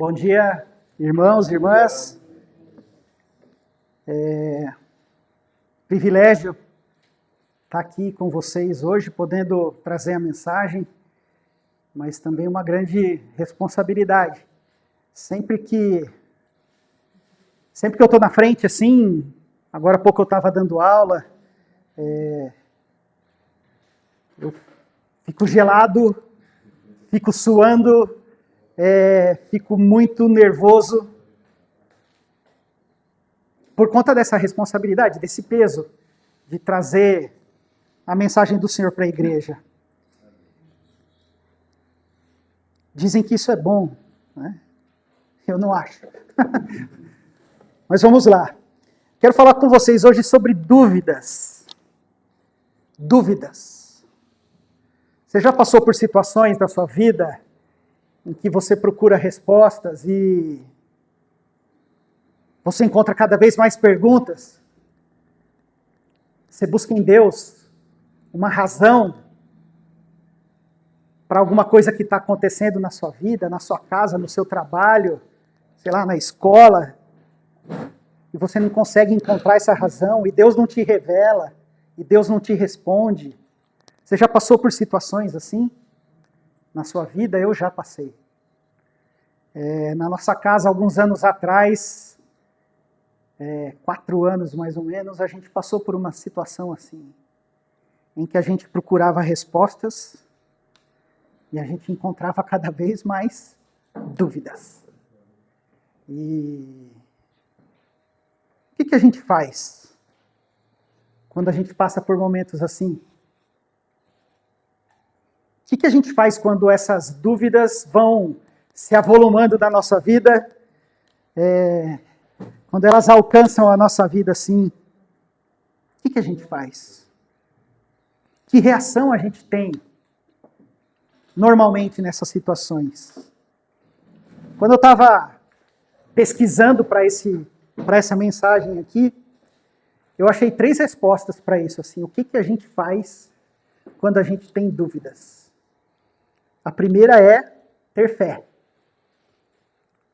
Bom dia, irmãos e irmãs. Privilégio estar aqui com vocês hoje, podendo trazer a mensagem, mas também uma grande responsabilidade. Sempre que eu estou na frente, assim, agora há pouco eu estava dando aula, eu fico gelado, fico suando, fico muito nervoso por conta dessa responsabilidade, desse peso de trazer a mensagem do Senhor para a igreja. Dizem que isso é bom, né? Eu não acho. Mas vamos lá. Quero falar com vocês hoje sobre dúvidas. Dúvidas. Você já passou por situações da sua vida em que você procura respostas e você encontra cada vez mais perguntas? Você busca em Deus uma razão para alguma coisa que está acontecendo na sua vida, na sua casa, no seu trabalho, sei lá, na escola, e você não consegue encontrar essa razão, e Deus não te revela, e Deus não te responde. Você já passou por situações assim? Na sua vida? Eu já passei. Na nossa casa, alguns anos atrás, 4 anos mais ou menos, a gente passou por uma situação assim, em que a gente procurava respostas e a gente encontrava cada vez mais dúvidas. E o que a gente faz quando a gente passa por momentos assim? O que a gente faz quando essas dúvidas vão se avolumando da nossa vida, quando elas alcançam a nossa vida assim? O que a gente faz? Que reação a gente tem normalmente nessas situações? Quando eu estava pesquisando para essa mensagem aqui, eu achei 3 respostas para isso. Assim, o que a gente faz quando a gente tem dúvidas? A primeira é ter fé.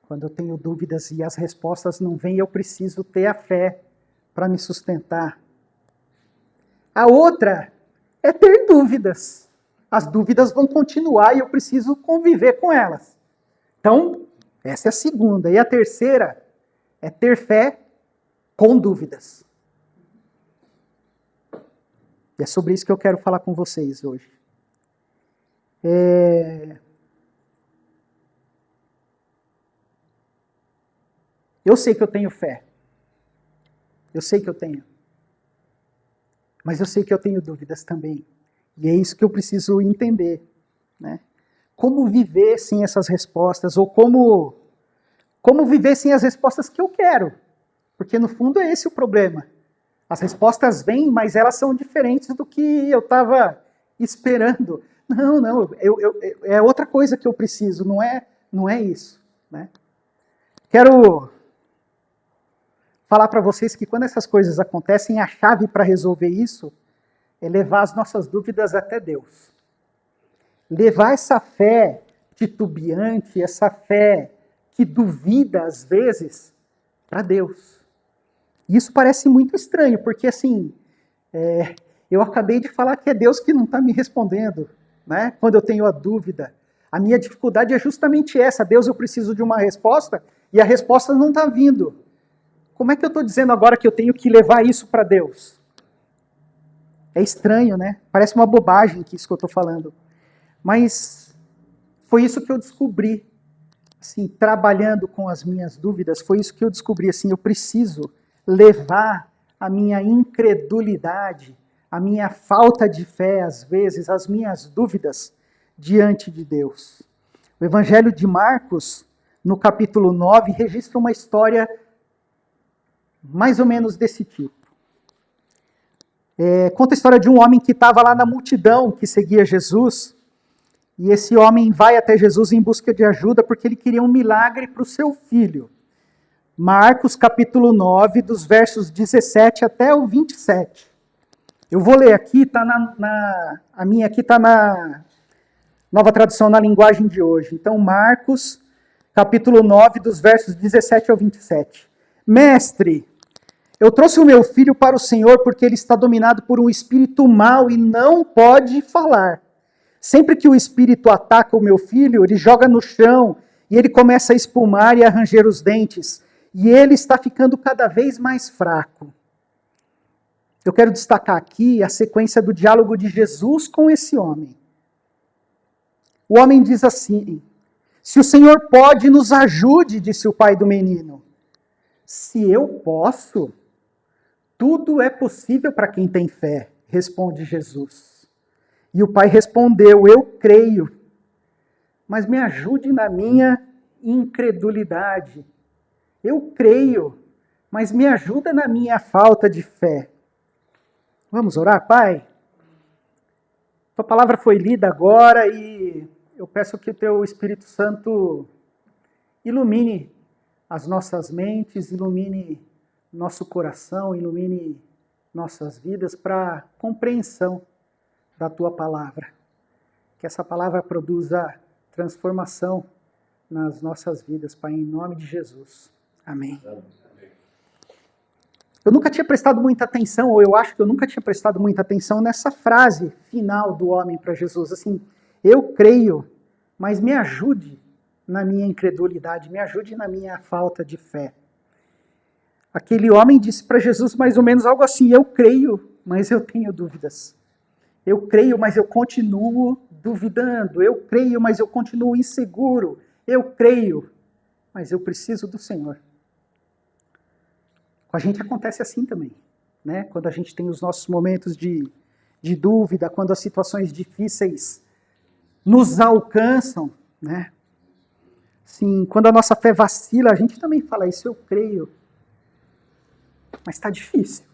Quando eu tenho dúvidas e as respostas não vêm, eu preciso ter a fé para me sustentar. A outra é ter dúvidas. As dúvidas vão continuar e eu preciso conviver com elas. Então, essa é a segunda. E a terceira é ter fé com dúvidas. E é sobre isso que eu quero falar com vocês hoje. Eu sei que eu tenho fé. Eu sei que eu tenho. Mas eu sei que eu tenho dúvidas também. E é isso que eu preciso entender, né? Como viver sem essas respostas, ou como viver sem as respostas que eu quero. Porque no fundo é esse o problema. As respostas vêm, mas elas são diferentes do que eu estava esperando. Não, é outra coisa que eu preciso, não é isso, né? Quero falar para vocês que quando essas coisas acontecem, a chave para resolver isso é levar as nossas dúvidas até Deus. Levar essa fé titubeante, essa fé que duvida às vezes, para Deus. Isso parece muito estranho, porque assim, eu acabei de falar que é Deus que não está me respondendo, né? Quando eu tenho a dúvida. A minha dificuldade é justamente essa. Deus, eu preciso de uma resposta e a resposta não está vindo. Como é que eu estou dizendo agora que eu tenho que levar isso para Deus? É estranho, né? Parece uma bobagem que isso que eu estou falando. Mas foi isso que eu descobri, assim, trabalhando com as minhas dúvidas, foi isso que eu descobri, assim, eu preciso levar a minha incredulidade, a minha falta de fé, às vezes, as minhas dúvidas diante de Deus. O Evangelho de Marcos, no capítulo 9, registra uma história mais ou menos desse tipo. Conta a história de um homem que estava lá na multidão que seguia Jesus, e esse homem vai até Jesus em busca de ajuda porque ele queria um milagre para o seu filho. Marcos capítulo 9, dos versos 17 até o 27. Eu vou ler aqui, a minha aqui está na Nova Tradução na Linguagem de Hoje. Então, Marcos capítulo 9, dos versos 17 ao 27. Mestre, eu trouxe o meu filho para o Senhor porque ele está dominado por um espírito mau e não pode falar. Sempre que o espírito ataca o meu filho, ele joga no chão e ele começa a espumar e a ranger os dentes. E ele está ficando cada vez mais fraco. Eu quero destacar aqui a sequência do diálogo de Jesus com esse homem. O homem diz assim: se o Senhor pode, nos ajude, disse o pai do menino. Se eu posso, tudo é possível para quem tem fé, responde Jesus. E o pai respondeu: eu creio, mas me ajude na minha incredulidade. Eu creio, mas me ajuda na minha falta de fé. Vamos orar, Pai? Tua palavra foi lida agora e eu peço que o Teu Espírito Santo ilumine as nossas mentes, ilumine nosso coração, ilumine nossas vidas para compreensão da Tua palavra. Que essa palavra produza transformação nas nossas vidas, Pai, em nome de Jesus. Amém. Eu nunca tinha prestado muita atenção, ou eu acho que eu nunca tinha prestado muita atenção nessa frase final do homem para Jesus. Assim, eu creio, mas me ajude na minha incredulidade, me ajude na minha falta de fé. Aquele homem disse para Jesus mais ou menos algo assim: eu creio, mas eu tenho dúvidas. Eu creio, mas eu continuo duvidando. Eu creio, mas eu continuo inseguro. Eu creio, mas eu preciso do Senhor. Com a gente acontece assim também, né? Quando a gente tem os nossos momentos de dúvida, quando as situações difíceis nos alcançam, né? Sim, quando a nossa fé vacila, a gente também fala isso: eu creio, mas está difícil.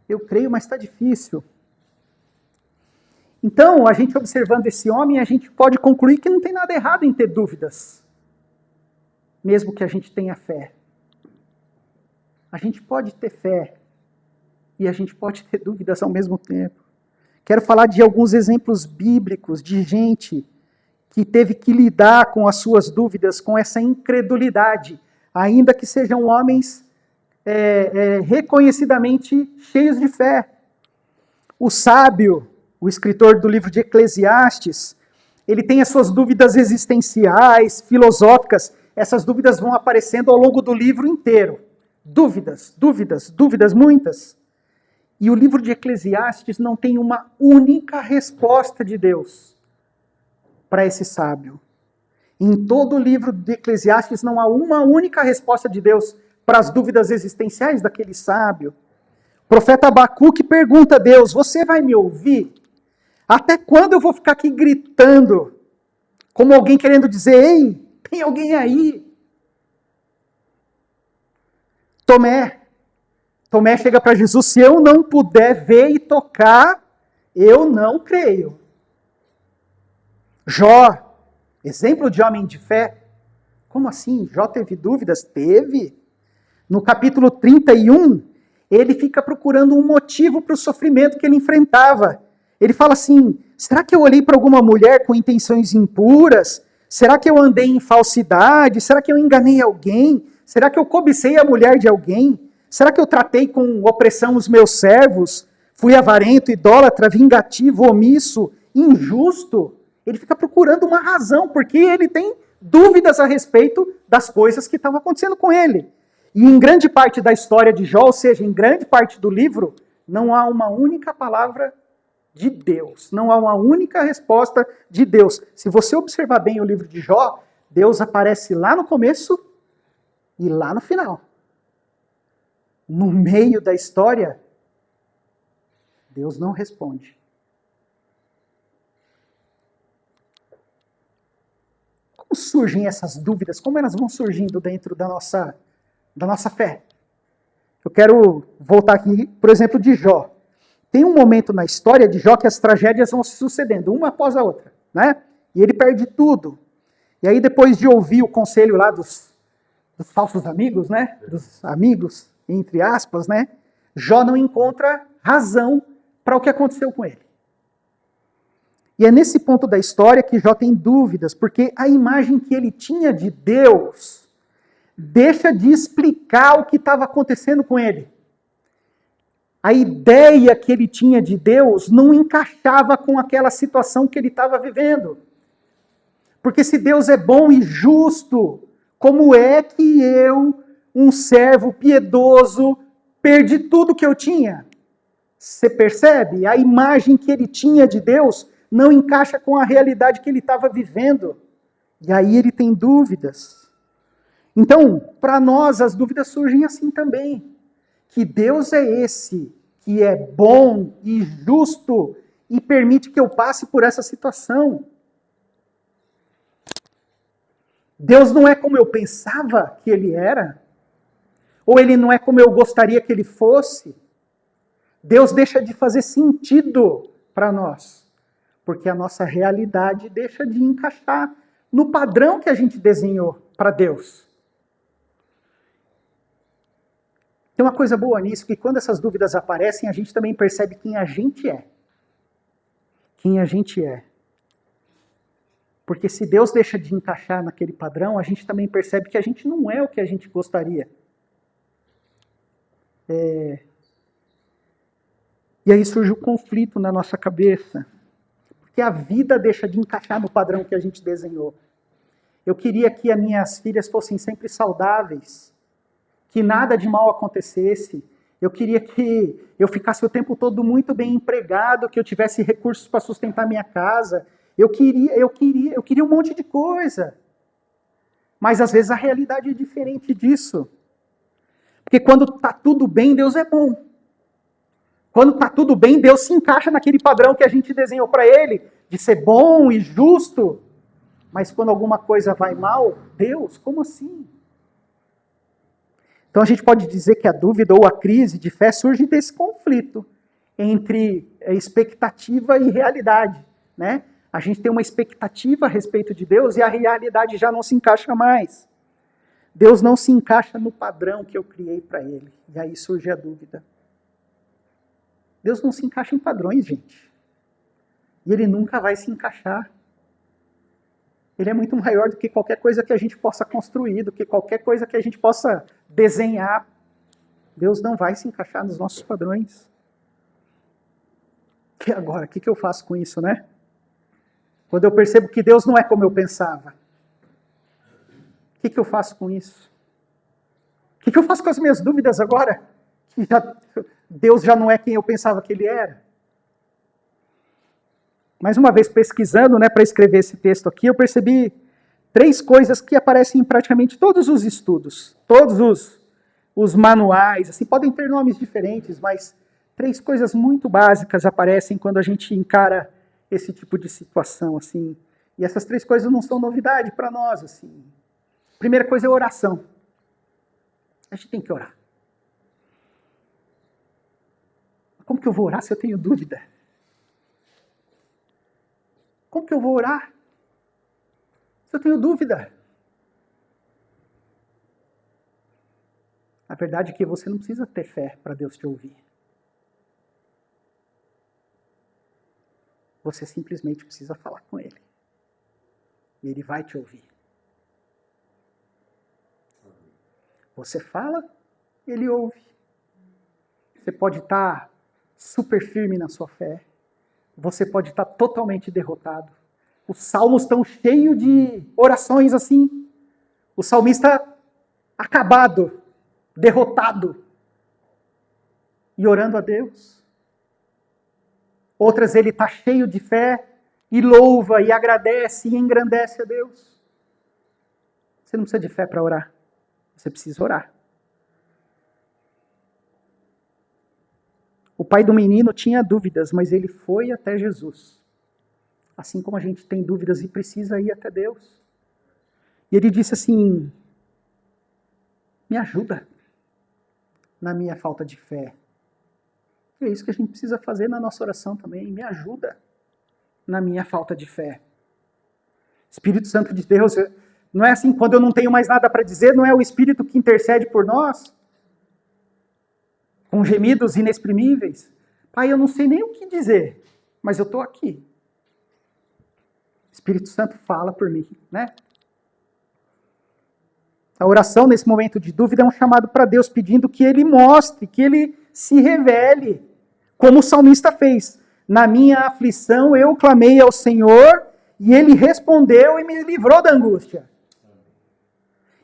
Eu creio, mas está difícil. Então, a gente observando esse homem, a gente pode concluir que não tem nada errado em ter dúvidas, mesmo que a gente tenha fé. A gente pode ter fé e a gente pode ter dúvidas ao mesmo tempo. Quero falar de alguns exemplos bíblicos de gente que teve que lidar com as suas dúvidas, com essa incredulidade, ainda que sejam homens reconhecidamente cheios de fé. O sábio, o escritor do livro de Eclesiastes, ele tem as suas dúvidas existenciais, filosóficas. Essas dúvidas vão aparecendo ao longo do livro inteiro. Dúvidas, dúvidas, dúvidas, muitas. E o livro de Eclesiastes não tem uma única resposta de Deus para esse sábio. Em todo o livro de Eclesiastes não há uma única resposta de Deus para as dúvidas existenciais daquele sábio. O profeta Abacuque pergunta a Deus: você vai me ouvir? Até quando eu vou ficar aqui gritando? Como alguém querendo dizer: ei, tem alguém aí? Tomé chega para Jesus: se eu não puder ver e tocar, eu não creio. Jó, exemplo de homem de fé. Como assim? Jó teve dúvidas? Teve. No capítulo 31, ele fica procurando um motivo para o sofrimento que ele enfrentava. Ele fala assim: será que eu olhei para alguma mulher com intenções impuras? Será que eu andei em falsidade? Será que eu enganei alguém? Será que eu cobicei a mulher de alguém? Será que eu tratei com opressão os meus servos? Fui avarento, idólatra, vingativo, omisso, injusto? Ele fica procurando uma razão, porque ele tem dúvidas a respeito das coisas que estavam acontecendo com ele. E em grande parte da história de Jó, ou seja, em grande parte do livro, não há uma única palavra de Deus. Não há uma única resposta de Deus. Se você observar bem o livro de Jó, Deus aparece lá no começo e lá no final. No meio da história, Deus não responde. Como surgem essas dúvidas? Como elas vão surgindo dentro da nossa fé? Eu quero voltar aqui, por exemplo, de Jó. Tem um momento na história de Jó que as tragédias vão se sucedendo, uma após a outra, né? E ele perde tudo. E aí, depois de ouvir o conselho lá dos falsos amigos, né? Dos amigos, entre aspas, né? Jó não encontra razão para o que aconteceu com ele. E é nesse ponto da história que Jó tem dúvidas, porque a imagem que ele tinha de Deus deixa de explicar o que estava acontecendo com ele. A ideia que ele tinha de Deus não encaixava com aquela situação que ele estava vivendo. Porque se Deus é bom e justo, como é que eu, um servo piedoso, perdi tudo que eu tinha? Você percebe? A imagem que ele tinha de Deus não encaixa com a realidade que ele estava vivendo. E aí ele tem dúvidas. Então, para nós, as dúvidas surgem assim também. Que Deus é esse que é bom e justo e permite que eu passe por essa situação. Deus não é como eu pensava que ele era? Ou ele não é como eu gostaria que ele fosse? Deus deixa de fazer sentido para nós, porque a nossa realidade deixa de encaixar no padrão que a gente desenhou para Deus. Tem uma coisa boa nisso, que quando essas dúvidas aparecem, a gente também percebe quem a gente é. Quem a gente é. Porque se Deus deixa de encaixar naquele padrão, a gente também percebe que a gente não é o que a gente gostaria. E aí surge o conflito na nossa cabeça. Porque a vida deixa de encaixar no padrão que a gente desenhou. Eu queria que as minhas filhas fossem sempre saudáveis, que nada de mal acontecesse. Eu queria que eu ficasse o tempo todo muito bem empregado, que eu tivesse recursos para sustentar minha casa. Eu queria um monte de coisa. Mas às vezes a realidade é diferente disso. Porque quando está tudo bem, Deus é bom. Quando está tudo bem, Deus se encaixa naquele padrão que a gente desenhou para Ele, de ser bom e justo. Mas quando alguma coisa vai mal, Deus, como assim? Então a gente pode dizer que a dúvida ou a crise de fé surge desse conflito entre expectativa e realidade, né? A gente tem uma expectativa a respeito de Deus e a realidade já não se encaixa mais. Deus não se encaixa no padrão que eu criei para Ele. E aí surge a dúvida. Deus não se encaixa em padrões, gente. E Ele nunca vai se encaixar. Ele é muito maior do que qualquer coisa que a gente possa construir, do que qualquer coisa que a gente possa desenhar. Deus não vai se encaixar nos nossos padrões. E agora, o que eu faço com isso, né? Quando eu percebo que Deus não é como eu pensava, o que eu faço com isso? O que eu faço com as minhas dúvidas agora? Que Deus já não é quem eu pensava que Ele era. Mais uma vez, pesquisando, né, para escrever esse texto aqui, eu percebi 3 coisas que aparecem em praticamente todos os estudos, todos os manuais, assim, podem ter nomes diferentes, mas 3 coisas muito básicas aparecem quando a gente encara esse tipo de situação, assim. E essas 3 coisas não são novidade para nós, assim. Primeira coisa é oração. A gente tem que orar. Como que eu vou orar se eu tenho dúvida? Como que eu vou orar se eu tenho dúvida? A verdade é que você não precisa ter fé para Deus te ouvir. Você simplesmente precisa falar com Ele. E Ele vai te ouvir. Você fala, Ele ouve. Você pode estar super firme na sua fé. Você pode estar totalmente derrotado. Os salmos estão cheios de orações assim. O salmista acabado, derrotado, e orando a Deus. Outras ele está cheio de fé e louva e agradece e engrandece a Deus. Você não precisa de fé para orar. Você precisa orar. O pai do menino tinha dúvidas, mas ele foi até Jesus. Assim como a gente tem dúvidas e precisa ir até Deus. E ele disse assim: me ajuda na minha falta de fé. E é isso que a gente precisa fazer na nossa oração também. Me ajuda na minha falta de fé. Espírito Santo de Deus, não é assim, quando eu não tenho mais nada para dizer, não é o Espírito que intercede por nós? Com gemidos inexprimíveis. Pai, eu não sei nem o que dizer, mas eu estou aqui. Espírito Santo fala por mim, né? A oração nesse momento de dúvida é um chamado para Deus, pedindo que Ele mostre, que Ele se revele, como o salmista fez. Na minha aflição eu clamei ao Senhor, e Ele respondeu e me livrou da angústia.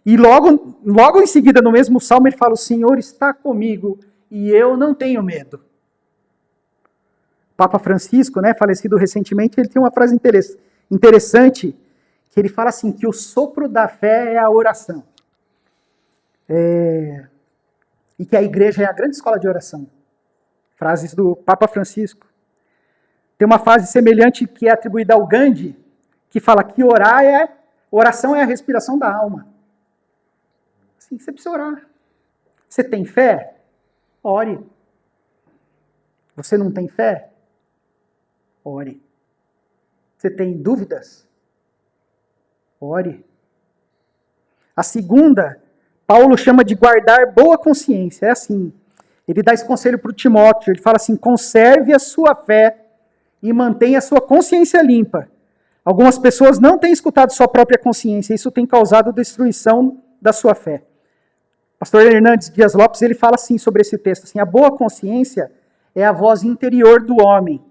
E logo em seguida, no mesmo salmo, ele fala, o Senhor está comigo, e eu não tenho medo. Papa Francisco, né, falecido recentemente, ele tem uma frase interessante, que ele fala assim, que o sopro da fé é a oração. E que a igreja é a grande escola de oração. Frases do Papa Francisco. Tem uma frase semelhante que é atribuída ao Gandhi, que fala que oração é a respiração da alma. Assim, você precisa orar. Você tem fé? Ore. Você não tem fé? Ore. Você tem dúvidas? Ore. A segunda, Paulo chama de guardar boa consciência. É assim, ele dá esse conselho para o Timóteo, ele fala assim, conserve a sua fé e mantenha a sua consciência limpa. Algumas pessoas não têm escutado sua própria consciência, isso tem causado destruição da sua fé. Pastor Hernandes Dias Lopes, ele fala assim sobre esse texto, assim, a boa consciência é a voz interior do homem,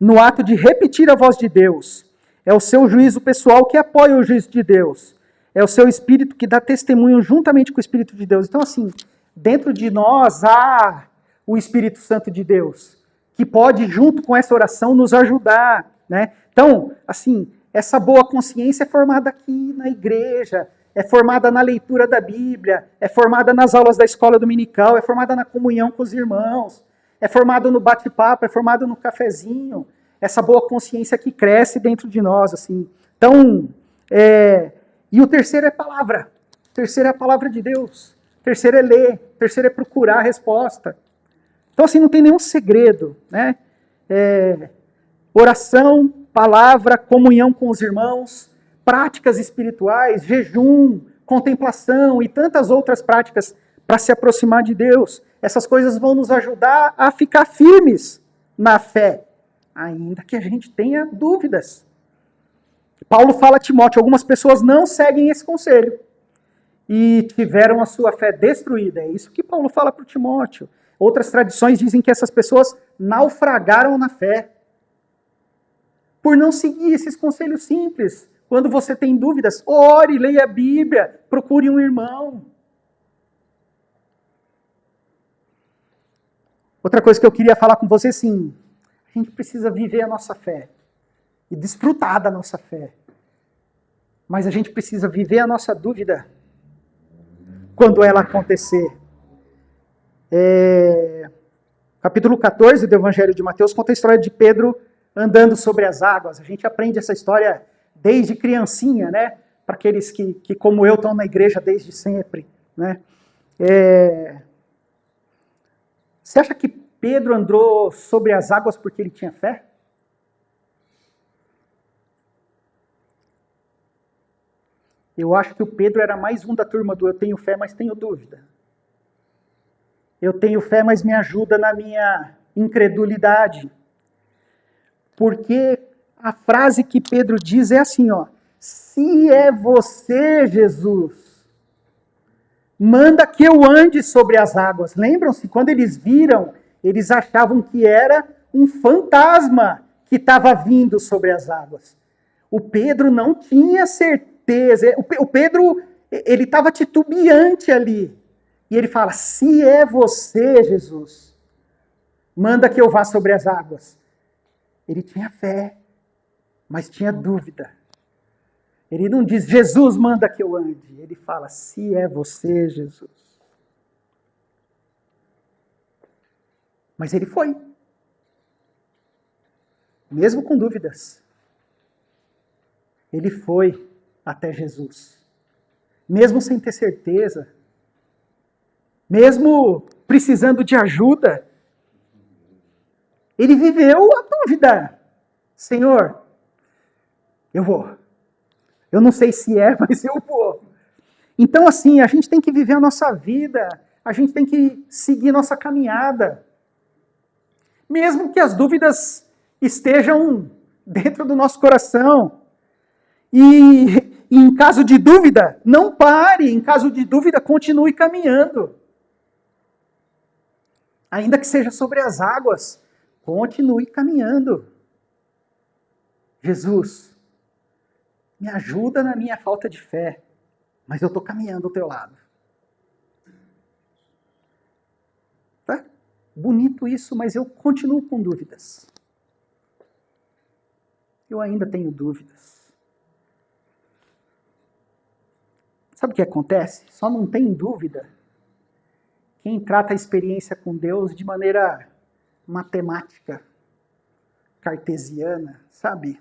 no ato de repetir a voz de Deus. É o seu juízo pessoal que apoia o juízo de Deus. É o seu espírito que dá testemunho juntamente com o Espírito de Deus. Então, assim, dentro de nós há o Espírito Santo de Deus, que pode, junto com essa oração, nos ajudar, né? Então, assim, essa boa consciência é formada aqui na igreja, é formada na leitura da Bíblia, é formada nas aulas da escola dominical, é formada na comunhão com os irmãos, é formada no bate-papo, é formada no cafezinho. Essa boa consciência que cresce dentro de nós, assim. Então, e o terceiro é palavra. O terceiro é a palavra de Deus. O terceiro é ler. O terceiro é procurar a resposta. Então, assim, não tem nenhum segredo, né? Oração, palavra, comunhão com os irmãos, práticas espirituais, jejum, contemplação e tantas outras práticas para se aproximar de Deus. Essas coisas vão nos ajudar a ficar firmes na fé, ainda que a gente tenha dúvidas. Paulo fala a Timóteo, algumas pessoas não seguem esse conselho e tiveram a sua fé destruída. É isso que Paulo fala para o Timóteo. Outras tradições dizem que essas pessoas naufragaram na fé por não seguir esses conselhos simples. Quando você tem dúvidas, ore, leia a Bíblia, procure um irmão. Outra coisa que eu queria falar com você, sim, a gente precisa viver a nossa fé e desfrutar da nossa fé. Mas a gente precisa viver a nossa dúvida quando ela acontecer. Capítulo 14 do Evangelho de Mateus conta a história de Pedro andando sobre as águas. A gente aprende essa história desde criancinha, né? Para aqueles que, como eu, estão na igreja desde sempre, né? Você acha que Pedro andou sobre as águas porque ele tinha fé? Eu acho que o Pedro era mais um da turma do eu tenho fé, mas tenho dúvida. Eu tenho fé, mas me ajuda na minha incredulidade. Porque a frase que Pedro diz é assim, ó, se é você, Jesus, manda que eu ande sobre as águas. Lembram-se? Quando eles viram, eles achavam que era um fantasma que estava vindo sobre as águas. O Pedro não tinha certeza. O Pedro, ele estava titubeante ali. E ele fala, se é você, Jesus, manda que eu vá sobre as águas. Ele tinha fé, mas tinha dúvida. Ele não diz, Jesus manda que eu ande. Ele fala, se é você, Jesus. Mas ele foi. Mesmo com dúvidas. Ele foi até Jesus. Mesmo sem ter certeza. Mesmo precisando de ajuda. Ele viveu a dúvida. Senhor, eu vou. Eu não sei se é, mas eu vou. Então, assim, a gente tem que viver a nossa vida. A gente tem que seguir nossa caminhada. Mesmo que as dúvidas estejam dentro do nosso coração. E em caso de dúvida, não pare. Em caso de dúvida, continue caminhando. Ainda que seja sobre as águas, continue caminhando. Jesus, me ajuda na minha falta de fé, mas eu estou caminhando ao teu lado. Tá? Bonito isso, mas eu continuo com dúvidas. Eu ainda tenho dúvidas. Sabe o que acontece? Só não tem dúvida quem trata a experiência com Deus de maneira matemática, cartesiana, sabe?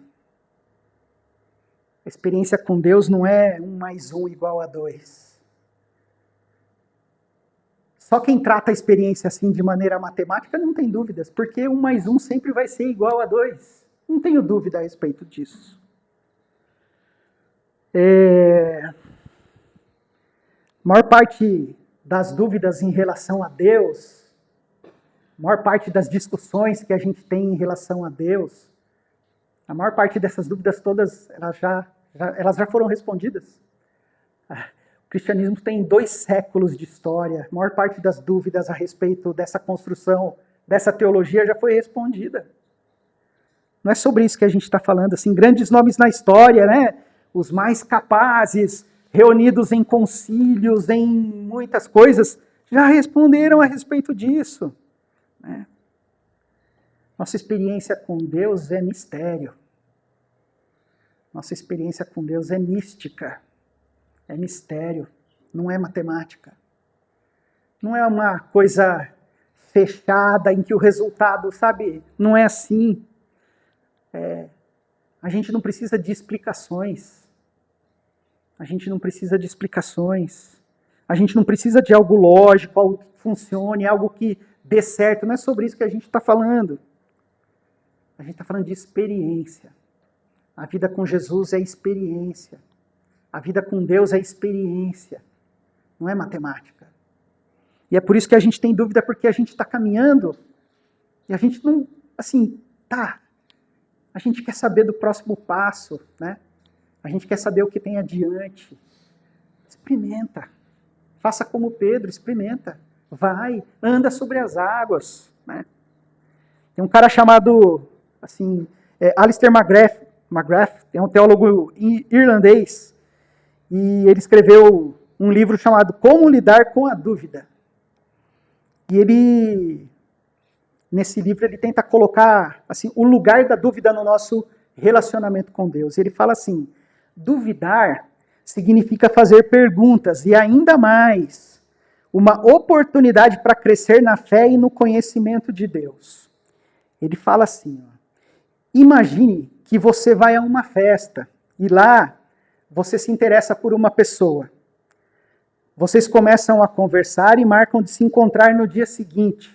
A experiência com Deus não é 1 mais 1 igual a 2. Só quem trata a experiência assim de maneira matemática não tem dúvidas, porque 1 mais 1 sempre vai ser igual a 2. Não tenho dúvida a respeito disso. A maior parte das dúvidas em relação a Deus, a maior parte das discussões que a gente tem em relação a Deus, a maior parte dessas dúvidas todas, elas já foram respondidas. O cristianismo tem 2 séculos de história. A maior parte das dúvidas a respeito dessa construção, dessa teologia já foi respondida. Não é sobre isso que a gente está falando, assim, grandes nomes na história, né? Os mais capazes, reunidos em concílios, em muitas coisas, já responderam a respeito disso. Né? Nossa experiência com Deus é mistério. Nossa experiência com Deus é mística. É mistério. Não é matemática. Não é uma coisa fechada em que o resultado, sabe, não é assim. A gente não precisa de explicações. A gente não precisa de explicações. A gente não precisa de algo lógico, algo que funcione, algo que dê certo. Não é sobre isso que a gente está falando. A gente está falando de experiência. A vida com Jesus é experiência. A vida com Deus é experiência. Não é matemática. E é por isso que a gente tem dúvida, porque a gente está caminhando e a gente não, assim, tá. A gente quer saber do próximo passo, né? A gente quer saber o que tem adiante. Experimenta. Faça como Pedro, experimenta. Vai, anda sobre as águas. Né? Tem um cara chamado, assim, Alistair McGrath, é um teólogo irlandês, e ele escreveu um livro chamado Como Lidar com a Dúvida. E ele, nesse livro, ele tenta colocar assim, o lugar da dúvida no nosso relacionamento com Deus. Ele fala assim, duvidar significa fazer perguntas e ainda mais, uma oportunidade para crescer na fé e no conhecimento de Deus. Ele fala assim, ó, imagine que você vai a uma festa e lá você se interessa por uma pessoa. Vocês começam a conversar e marcam de se encontrar no dia seguinte.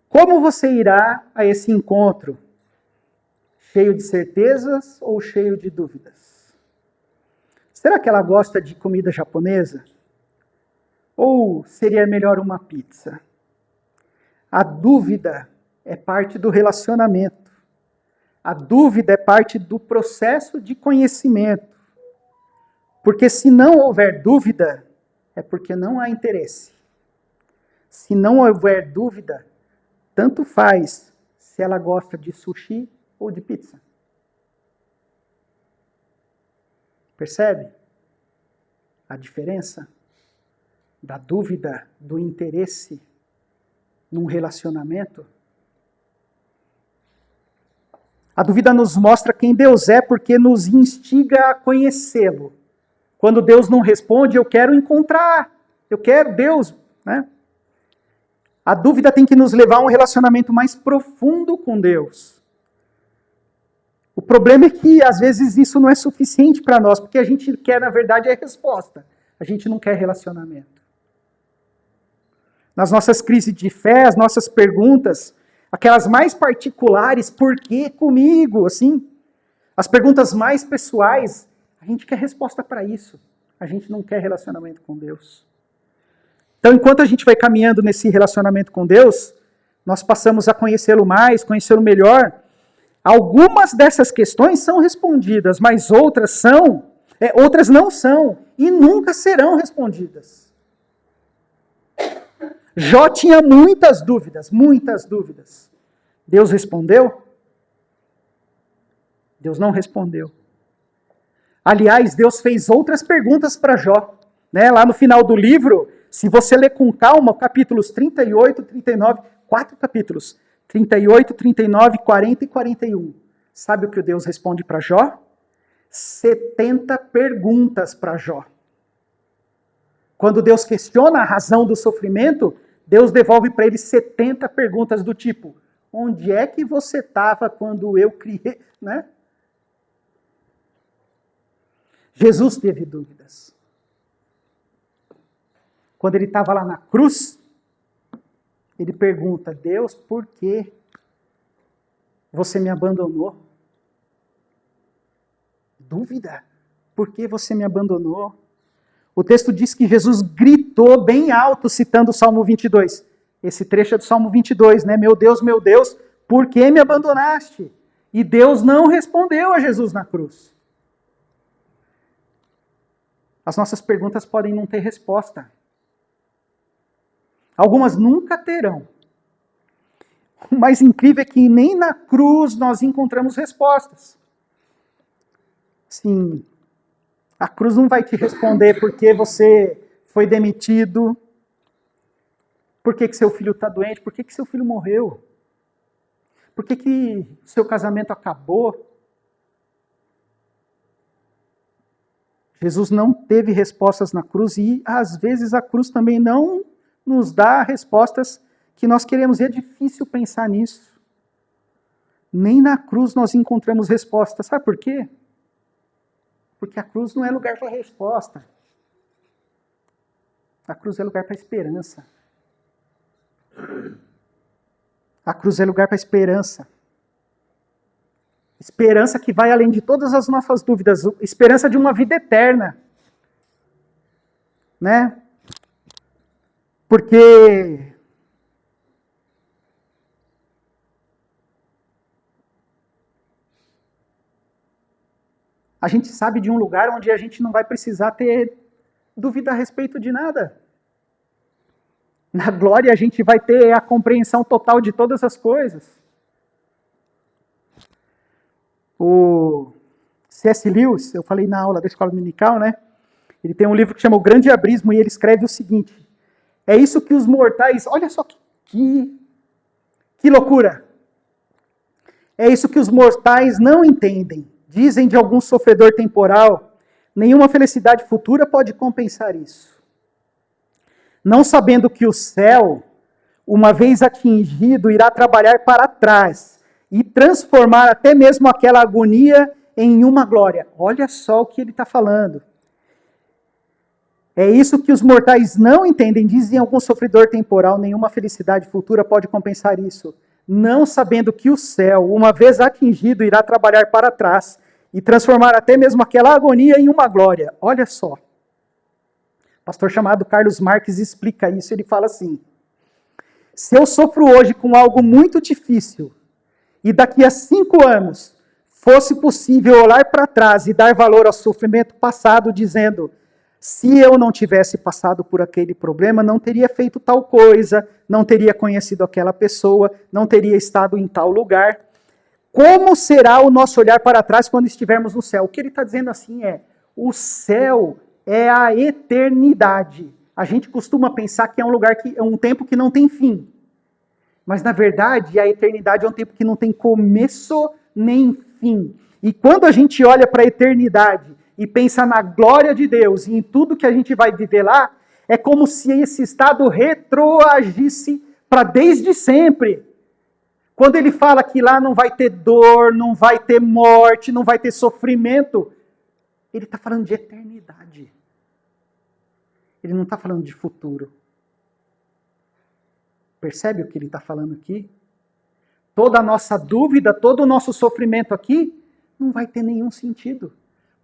Como você irá a esse encontro? Cheio de certezas ou cheio de dúvidas? Será que ela gosta de comida japonesa? Ou seria melhor uma pizza? A dúvida é parte do relacionamento. A dúvida é parte do processo de conhecimento. Porque se não houver dúvida, é porque não há interesse. Se não houver dúvida, tanto faz se ela gosta de sushi ou de pizza. Percebe a diferença da dúvida, do interesse num relacionamento? A dúvida nos mostra quem Deus é porque nos instiga a conhecê-lo. Quando Deus não responde, eu quero encontrar, eu quero Deus, né? A dúvida tem que nos levar a um relacionamento mais profundo com Deus. O problema é que, às vezes, isso não é suficiente para nós, porque a gente quer, na verdade, a resposta. A gente não quer relacionamento. Nas nossas crises de fé, as nossas perguntas, aquelas mais particulares, por que comigo, assim? As perguntas mais pessoais, a gente quer resposta para isso. A gente não quer relacionamento com Deus. Então, enquanto a gente vai caminhando nesse relacionamento com Deus, nós passamos a conhecê-lo mais, conhecê-lo melhor, Algumas dessas questões são respondidas, mas outras não são e nunca serão respondidas. Jó tinha muitas dúvidas, muitas dúvidas. Deus respondeu? Deus não respondeu. Aliás, Deus fez outras perguntas para Jó. Né? Lá no final do livro, se você ler com calma, capítulos 38, 39, 4 capítulos, 38, 39, 40 e 41. Sabe o que Deus responde para Jó? 70 perguntas para Jó. Quando Deus questiona a razão do sofrimento, Deus devolve para ele 70 perguntas do tipo: onde é que você estava quando eu criei? Né? Jesus teve dúvidas. Quando ele estava lá na cruz, ele pergunta: Deus, por que você me abandonou? Dúvida. Por que você me abandonou? O texto diz que Jesus gritou bem alto, citando o Salmo 22. Esse trecho é do Salmo 22, né? Meu Deus, por que me abandonaste? E Deus não respondeu a Jesus na cruz. As nossas perguntas podem não ter resposta. Algumas nunca terão. O mais incrível é que nem na cruz nós encontramos respostas. Sim, a cruz não vai te responder porque você foi demitido, por que seu filho está doente, por que seu filho morreu, por que seu casamento acabou. Jesus não teve respostas na cruz e, às vezes, a cruz também não nos dá respostas que nós queremos. E é difícil pensar nisso. Nem na cruz nós encontramos respostas. Sabe por quê? Porque a cruz não é lugar para resposta. A cruz é lugar para esperança. A cruz é lugar para esperança. Esperança que vai além de todas as nossas dúvidas. Esperança de uma vida eterna. Né? Porque a gente sabe de um lugar onde a gente não vai precisar ter dúvida a respeito de nada. Na glória a gente vai ter a compreensão total de todas as coisas. O C.S. Lewis, eu falei na aula da escola dominical, né? Ele tem um livro que chama O Grande Abismo e ele escreve o seguinte: é isso que os mortais... Olha só que loucura! É isso que os mortais não entendem. Dizem de algum sofredor temporal, nenhuma felicidade futura pode compensar isso. Não sabendo que o céu, uma vez atingido, irá trabalhar para trás e transformar até mesmo aquela agonia em uma glória. Olha só o que ele está falando. É isso que os mortais não entendem. Dizem algum sofredor temporal, nenhuma felicidade futura pode compensar isso. Não sabendo que o céu, uma vez atingido, irá trabalhar para trás e transformar até mesmo aquela agonia em uma glória. Olha só. O pastor chamado Carlos Marques explica isso. Ele fala assim: se eu sofro hoje com algo muito difícil e daqui a 5 anos fosse possível olhar para trás e dar valor ao sofrimento passado, dizendo: se eu não tivesse passado por aquele problema, não teria feito tal coisa, não teria conhecido aquela pessoa, não teria estado em tal lugar. Como será o nosso olhar para trás quando estivermos no céu? O que ele está dizendo assim é: o céu é a eternidade. A gente costuma pensar que é um lugar que é um tempo que não tem fim. Mas, na verdade, a eternidade é um tempo que não tem começo nem fim. E quando a gente olha para a eternidade e pensa na glória de Deus e em tudo que a gente vai viver lá, é como se esse estado retroagisse para desde sempre. Quando ele fala que lá não vai ter dor, não vai ter morte, não vai ter sofrimento, ele está falando de eternidade. Ele não está falando de futuro. Percebe o que ele está falando aqui? Toda a nossa dúvida, todo o nosso sofrimento aqui, não vai ter nenhum sentido.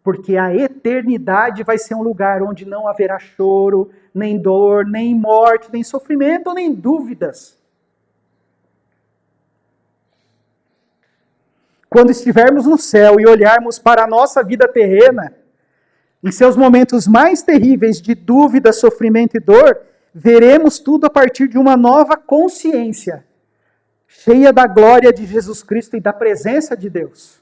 Porque a eternidade vai ser um lugar onde não haverá choro, nem dor, nem morte, nem sofrimento, nem dúvidas. Quando estivermos no céu e olharmos para a nossa vida terrena, em seus momentos mais terríveis de dúvida, sofrimento e dor, veremos tudo a partir de uma nova consciência, cheia da glória de Jesus Cristo e da presença de Deus.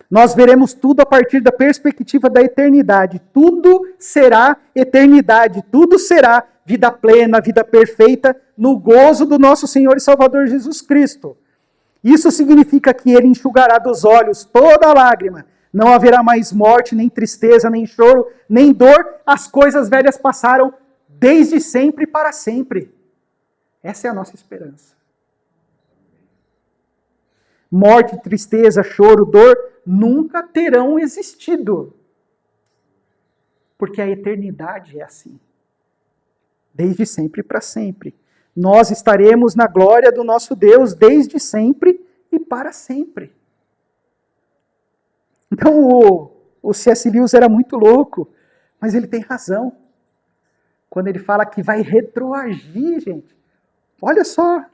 Nós veremos tudo a partir da perspectiva da eternidade. Tudo será eternidade, tudo será vida plena, vida perfeita, no gozo do nosso Senhor e Salvador Jesus Cristo. Isso significa que Ele enxugará dos olhos toda lágrima. Não haverá mais morte, nem tristeza, nem choro, nem dor. As coisas velhas passaram desde sempre e para sempre. Essa é a nossa esperança. Morte, tristeza, choro, dor nunca terão existido. Porque a eternidade é assim. Desde sempre para sempre. Nós estaremos na glória do nosso Deus desde sempre e para sempre. Então o C.S. Lewis era muito louco, mas ele tem razão. Quando ele fala que vai retroagir, gente. Olha só.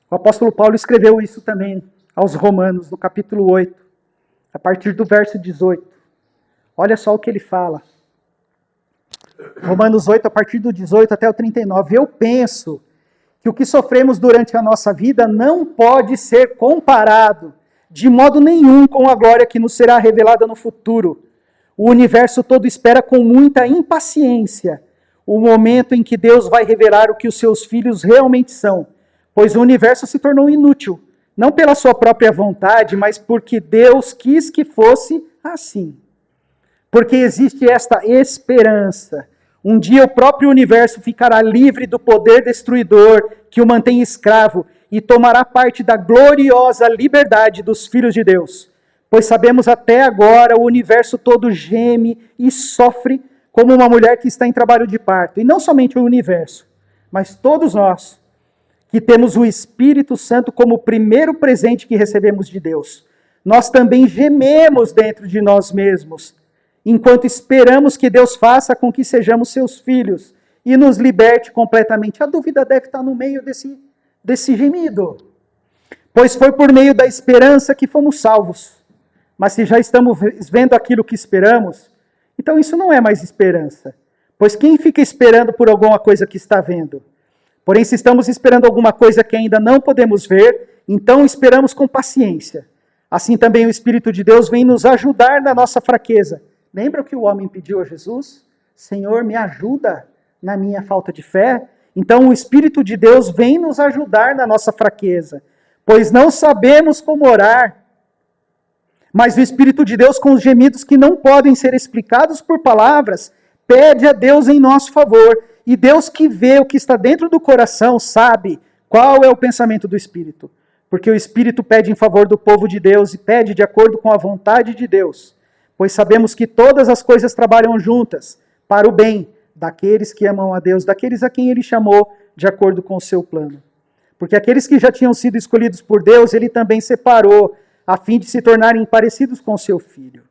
O apóstolo Paulo escreveu isso também aos Romanos, no capítulo 8, a partir do verso 18. Olha só o que ele fala. Romanos 8, a partir do 18 até o 39. Eu penso que o que sofremos durante a nossa vida não pode ser comparado de modo nenhum com a glória que nos será revelada no futuro. O universo todo espera com muita impaciência o momento em que Deus vai revelar o que os seus filhos realmente são, pois o universo se tornou inútil, não pela sua própria vontade, mas porque Deus quis que fosse assim. Porque existe esta esperança. Um dia o próprio universo ficará livre do poder destruidor que o mantém escravo e tomará parte da gloriosa liberdade dos filhos de Deus. Pois sabemos até agora o universo todo geme e sofre como uma mulher que está em trabalho de parto. E não somente o universo, mas todos nós que temos o Espírito Santo como o primeiro presente que recebemos de Deus. Nós também gememos dentro de nós mesmos, enquanto esperamos que Deus faça com que sejamos seus filhos e nos liberte completamente. A dúvida deve estar no meio desse gemido. Pois foi por meio da esperança que fomos salvos. Mas se já estamos vendo aquilo que esperamos, então isso não é mais esperança. Pois quem fica esperando por alguma coisa que está vendo? Porém, se estamos esperando alguma coisa que ainda não podemos ver, então esperamos com paciência. Assim também o Espírito de Deus vem nos ajudar na nossa fraqueza. Lembra o que o homem pediu a Jesus? Senhor, me ajuda na minha falta de fé. Então o Espírito de Deus vem nos ajudar na nossa fraqueza, pois não sabemos como orar. Mas o Espírito de Deus, com os gemidos que não podem ser explicados por palavras, pede a Deus em nosso favor. E Deus que vê o que está dentro do coração sabe qual é o pensamento do Espírito. Porque o Espírito pede em favor do povo de Deus e pede de acordo com a vontade de Deus. Pois sabemos que todas as coisas trabalham juntas para o bem daqueles que amam a Deus, daqueles a quem Ele chamou de acordo com o seu plano. Porque aqueles que já tinham sido escolhidos por Deus, Ele também separou, a fim de se tornarem parecidos com seu Filho.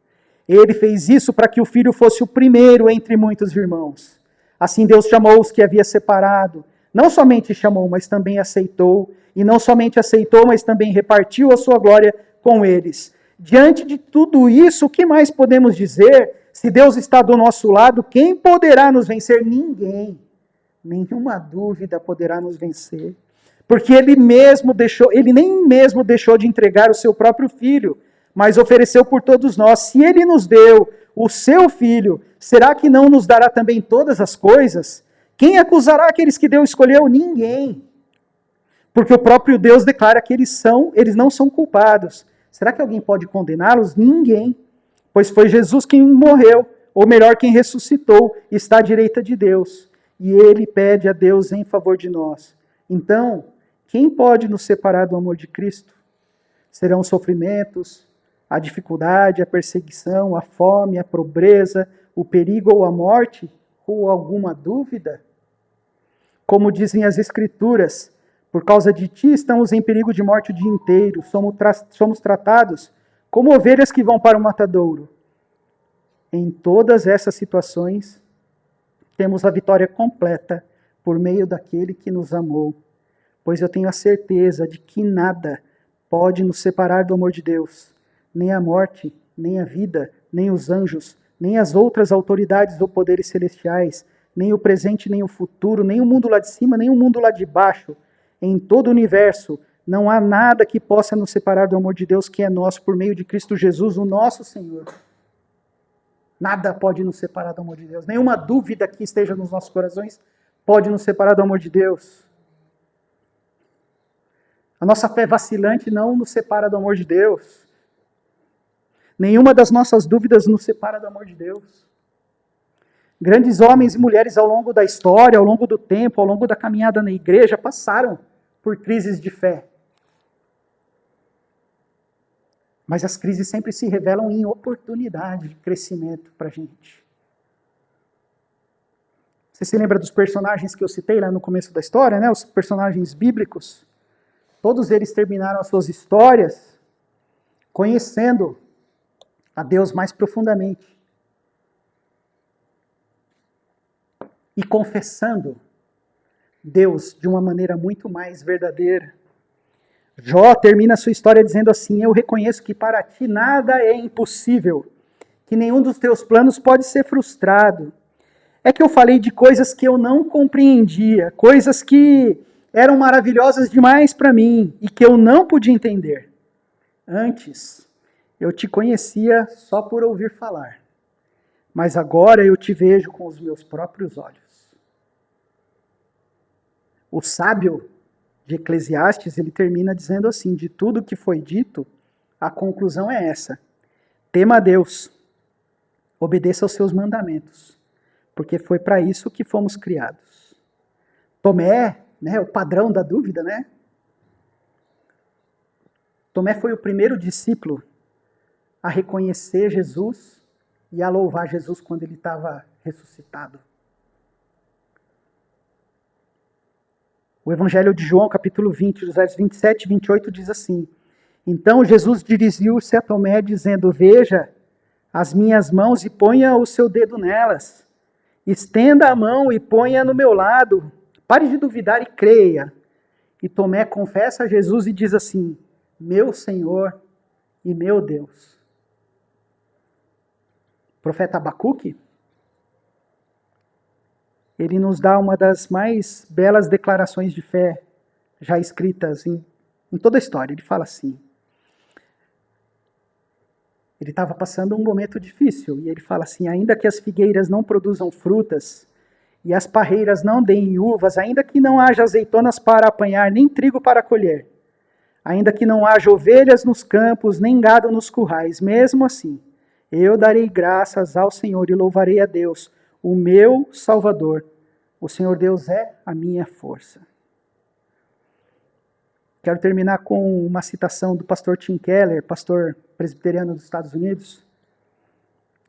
Ele fez isso para que o Filho fosse o primeiro entre muitos irmãos. Assim Deus chamou os que havia separado. Não somente chamou, mas também aceitou. E não somente aceitou, mas também repartiu a sua glória com eles. Diante de tudo isso, o que mais podemos dizer? Se Deus está do nosso lado, quem poderá nos vencer? Ninguém. Nenhuma dúvida poderá nos vencer. Porque Ele nem mesmo deixou de entregar o seu próprio Filho, mas ofereceu por todos nós. Se Ele nos deu o seu Filho, será que não nos dará também todas as coisas? Quem acusará aqueles que Deus escolheu? Ninguém. Porque o próprio Deus declara que eles não são culpados. Será que alguém pode condená-los? Ninguém. Pois foi Jesus quem morreu, ou melhor, quem ressuscitou, e está à direita de Deus. E Ele pede a Deus em favor de nós. Então, quem pode nos separar do amor de Cristo? Serão os sofrimentos, a dificuldade, a perseguição, a fome, a pobreza, o perigo ou a morte? Ou alguma dúvida? Como dizem as Escrituras, por causa de ti estamos em perigo de morte o dia inteiro, somos tratados como ovelhas que vão para o matadouro. Em todas essas situações, temos a vitória completa por meio daquele que nos amou. Pois eu tenho a certeza de que nada pode nos separar do amor de Deus. Nem a morte, nem a vida, nem os anjos, nem as outras autoridades ou poderes celestiais, nem o presente, nem o futuro, nem o mundo lá de cima, nem o mundo lá de baixo. Em todo o universo, não há nada que possa nos separar do amor de Deus que é nosso por meio de Cristo Jesus, o nosso Senhor. Nada pode nos separar do amor de Deus. Nenhuma dúvida que esteja nos nossos corações pode nos separar do amor de Deus. A nossa fé vacilante não nos separa do amor de Deus. Nenhuma das nossas dúvidas nos separa do amor de Deus. Grandes homens e mulheres ao longo da história, ao longo do tempo, ao longo da caminhada na igreja, passaram por crises de fé. Mas as crises sempre se revelam em oportunidade de crescimento para a gente. Você se lembra dos personagens que eu citei lá no começo da história, né? Os personagens bíblicos? Todos eles terminaram as suas histórias conhecendo a Deus mais profundamente. E confessando Deus de uma maneira muito mais verdadeira. Jó termina a sua história dizendo assim: eu reconheço que para ti nada é impossível, que nenhum dos teus planos pode ser frustrado. É que eu falei de coisas que eu não compreendia, coisas que eram maravilhosas demais para mim e que eu não podia entender. Antes, eu te conhecia só por ouvir falar, mas agora eu te vejo com os meus próprios olhos. O sábio de Eclesiastes, ele termina dizendo assim: de tudo que foi dito, a conclusão é essa: tema a Deus, obedeça aos seus mandamentos, porque foi para isso que fomos criados. Tomé, né, o padrão da dúvida, né? Tomé foi o primeiro discípulo a reconhecer Jesus e a louvar Jesus quando ele estava ressuscitado. O Evangelho de João, capítulo 20, dos versos 27 e 28, diz assim: então Jesus dirigiu-se a Tomé, dizendo: veja as minhas mãos e ponha o seu dedo nelas. Estenda a mão e ponha no meu lado. Pare de duvidar e creia. E Tomé confessa a Jesus e diz assim: meu Senhor e meu Deus. O profeta Abacuque, ele nos dá uma das mais belas declarações de fé já escritas em toda a história. Ele fala assim, ele estava passando um momento difícil, e ele fala assim: ainda que as figueiras não produzam frutas, e as parreiras não deem uvas, ainda que não haja azeitonas para apanhar, nem trigo para colher, ainda que não haja ovelhas nos campos, nem gado nos currais, mesmo assim, eu darei graças ao Senhor e louvarei a Deus, o meu Salvador. O Senhor Deus é a minha força. Quero terminar com uma citação do pastor Tim Keller, pastor presbiteriano dos Estados Unidos,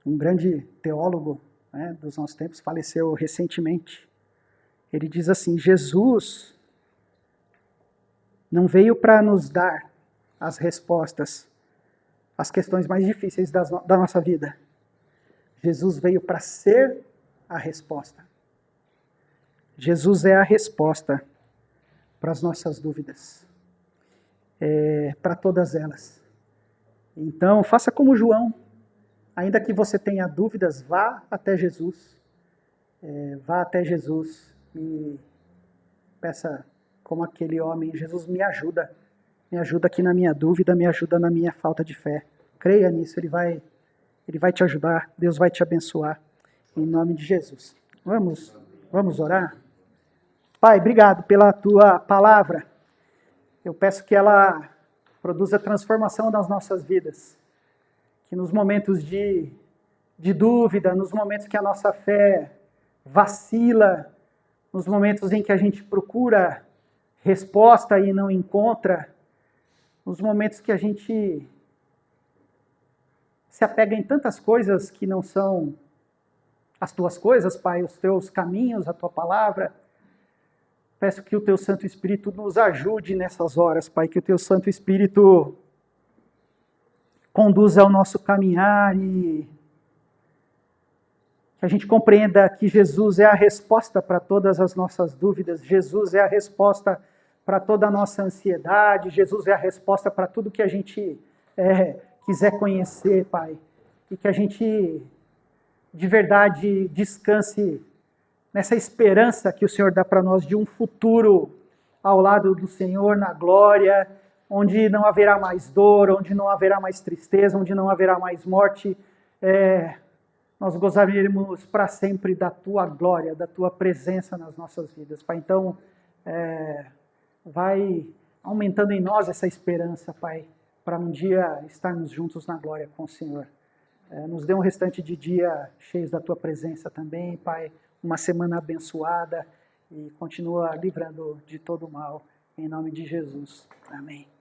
um grande teólogo, né, dos nossos tempos, faleceu recentemente. Ele diz assim: Jesus não veio para nos dar as respostas às questões mais difíceis da nossa vida. Jesus veio para ser a resposta. Jesus é a resposta para as nossas dúvidas, para todas elas. Então, faça como João. Ainda que você tenha dúvidas, vá até Jesus. Vá até Jesus e peça como aquele homem: Jesus, me ajuda aqui na minha dúvida, me ajuda na minha falta de fé. Creia nisso, Ele vai te ajudar, Deus vai te abençoar, em nome de Jesus. Vamos orar? Pai, obrigado pela Tua palavra. Eu peço que ela produza transformação nas nossas vidas. Que nos momentos de dúvida, nos momentos que a nossa fé vacila, nos momentos em que a gente procura resposta e não encontra, nos momentos que a gente se apega em tantas coisas que não são as Tuas coisas, Pai, os Teus caminhos, a Tua palavra, peço que o Teu Santo Espírito nos ajude nessas horas, Pai, que o Teu Santo Espírito conduza ao nosso caminhar e que a gente compreenda que Jesus é a resposta para todas as nossas dúvidas, Jesus é a resposta para toda a nossa ansiedade. Jesus é a resposta para tudo que a gente quiser conhecer, Pai. E que a gente, de verdade, descanse nessa esperança que o Senhor dá para nós de um futuro ao lado do Senhor, na glória, onde não haverá mais dor, onde não haverá mais tristeza, onde não haverá mais morte. Nós gozaremos para sempre da Tua glória, da Tua presença nas nossas vidas, Pai. Então, vai aumentando em nós essa esperança, Pai, para um dia estarmos juntos na glória com o Senhor. Nos dê um restante de dia cheios da Tua presença também, Pai, uma semana abençoada e continua livrando de todo o mal, em nome de Jesus. Amém.